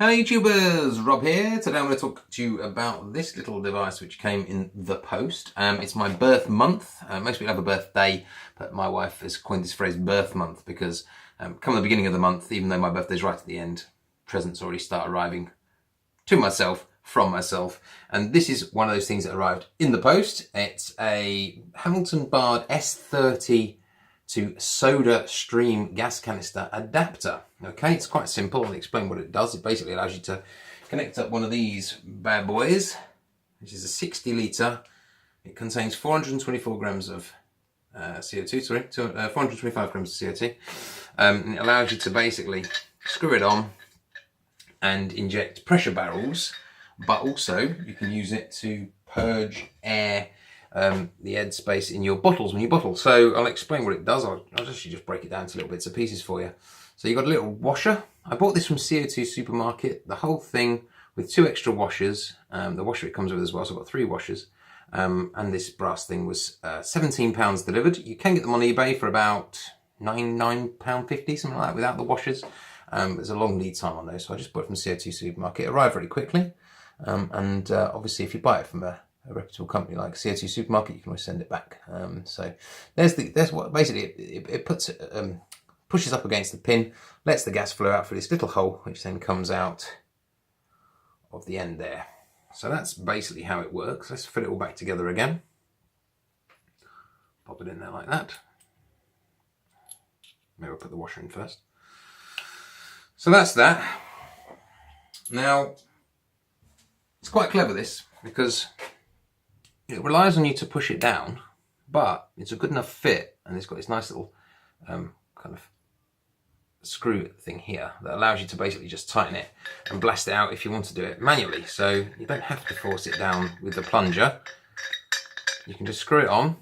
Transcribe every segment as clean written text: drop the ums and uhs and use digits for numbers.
Hello YouTubers, Rob here. Today I'm going to talk to you about this little device which came in the post. It's my birth month. Most people have a birthday, but my wife has coined this phrase birth month because come the beginning of the month, even though my birthday's right at the end, presents already start arriving to myself, from myself. And this is one of those things that arrived in the post. It's a Hamilton Bard S30 to Sodastream gas canister adapter. Okay, it's quite simple. I'll explain what it does. It basically allows you to connect up one of these bad boys, which is a 60 litre. It contains 424 grams of CO2, 425 grams of CO2. And it allows you to basically screw it on and inject pressure barrels, but also you can use it to purge air, the headspace in your bottles when you bottle. So I'll explain what it does. I'll actually just break it down to little bits of pieces for you. So you've got a little washer. I bought this from CO2 Supermarket, the whole thing with 2 extra washers. The washer it comes with as well, so I've got 3 washers. And this brass thing was £17 delivered. You can get them on eBay for about £9.50, something like that, without the washers. There's a long lead time on those, so I just bought it from CO2 Supermarket. It arrived very quickly. Obviously if you buy it from a reputable company like CO2 Supermarket, you can always send it back. So there's what basically it puts pushes up against the pin, lets the gas flow out through this little hole, which then comes out of the end there. So that's basically how it works. Let's fit it all back together again. Pop it in there like that. Maybe I'll put the washer in first. So that's that. Now, it's quite clever this, because it relies on you to push it down, but it's a good enough fit, and it's got this nice little kind of screw thing here that allows you to basically just tighten it and blast it out if you want to do it manually. So you don't have to force it down with the plunger. You can just screw it on.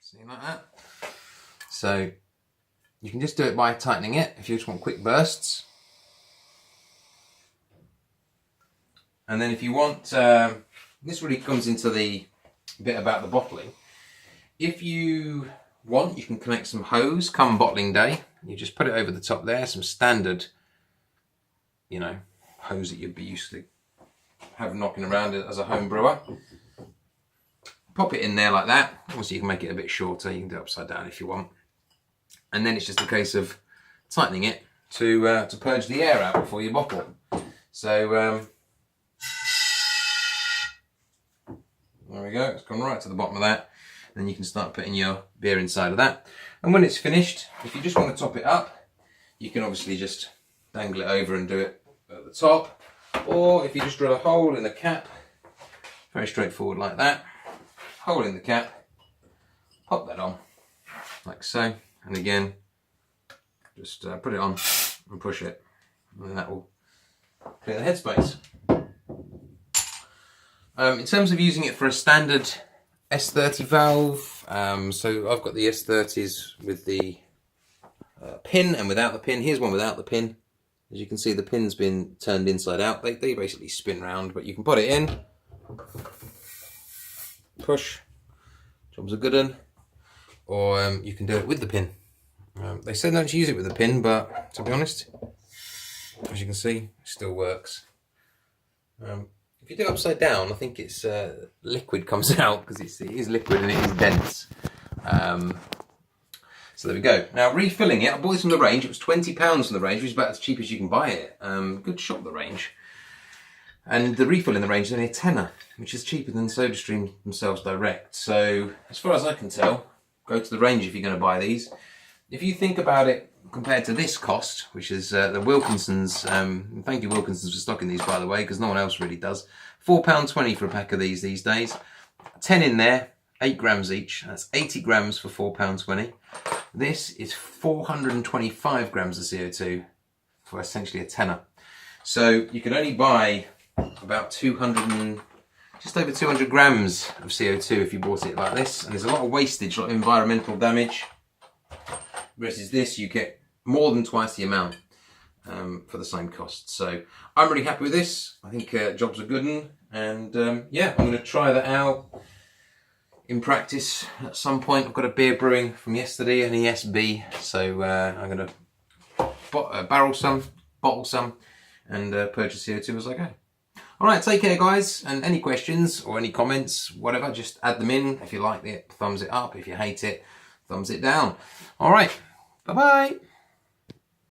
See, like that. So you can just do it by tightening it if you just want quick bursts. And then if you want, this really comes into the bit about the bottling. If you want, you can connect some hose come bottling day. You just put it over the top there, some standard, you know, hose that you'd be used to have knocking around as a home brewer. Pop it in there like that. Obviously you can make it a bit shorter, you can do it upside down if you want. And then it's just a case of tightening it to purge the air out before you bottle. So there we go, it's gone right to the bottom of that. Then you can start putting your beer inside of that. And when it's finished, if you just want to top it up, you can obviously just dangle it over and do it at the top. Or if you just drill a hole in the cap, very straightforward like that, hole in the cap, pop that on, like so. And again, just put it on and push it, and then that will clear the headspace. In terms of using it for a standard S30 valve, so I've got the S30s with the pin and without the pin. Here's one without the pin. As you can see, the pin's been turned inside out. They basically spin round, but you can put it in, push, job's a good one, or you can do it with the pin. They said don't use it with the pin, but to be honest, as you can see, it still works. If you do it upside down, I think it's liquid comes out, because it is liquid and it is dense. So there we go. Now refilling it, I bought this from the range. It was £20 from the range, which is about as cheap as you can buy it. Good shop, the range. And the refill in the range is only a tenner, which is cheaper than SodaStream themselves direct. So as far as I can tell, go to the range if you're going to buy these. If you think about it compared to this cost, which is the Wilkinsons, thank you Wilkinsons for stocking these by the way, because no one else really does. £4.20 for a pack of these days. 10 in there, 8 grams each. That's 80 grams for £4.20. This is 425 grams of CO2 for essentially a tenner. So you can only buy about just over 200 grams of CO2 if you bought it like this. And there's a lot of wastage, a lot of environmental damage. Versus this, you get more than twice the amount for the same cost. So I'm really happy with this. I think job's a good one. And yeah, I'm going to try that out in practice at some point. I've got a beer brewing from yesterday, an ESB, so I'm going to barrel some, bottle some, and purge the CO2 as I go. Alright, take care guys, and any questions or any comments, whatever, just add them in. If you like it, thumbs it up. If you hate it, thumbs it down. Alright, bye bye.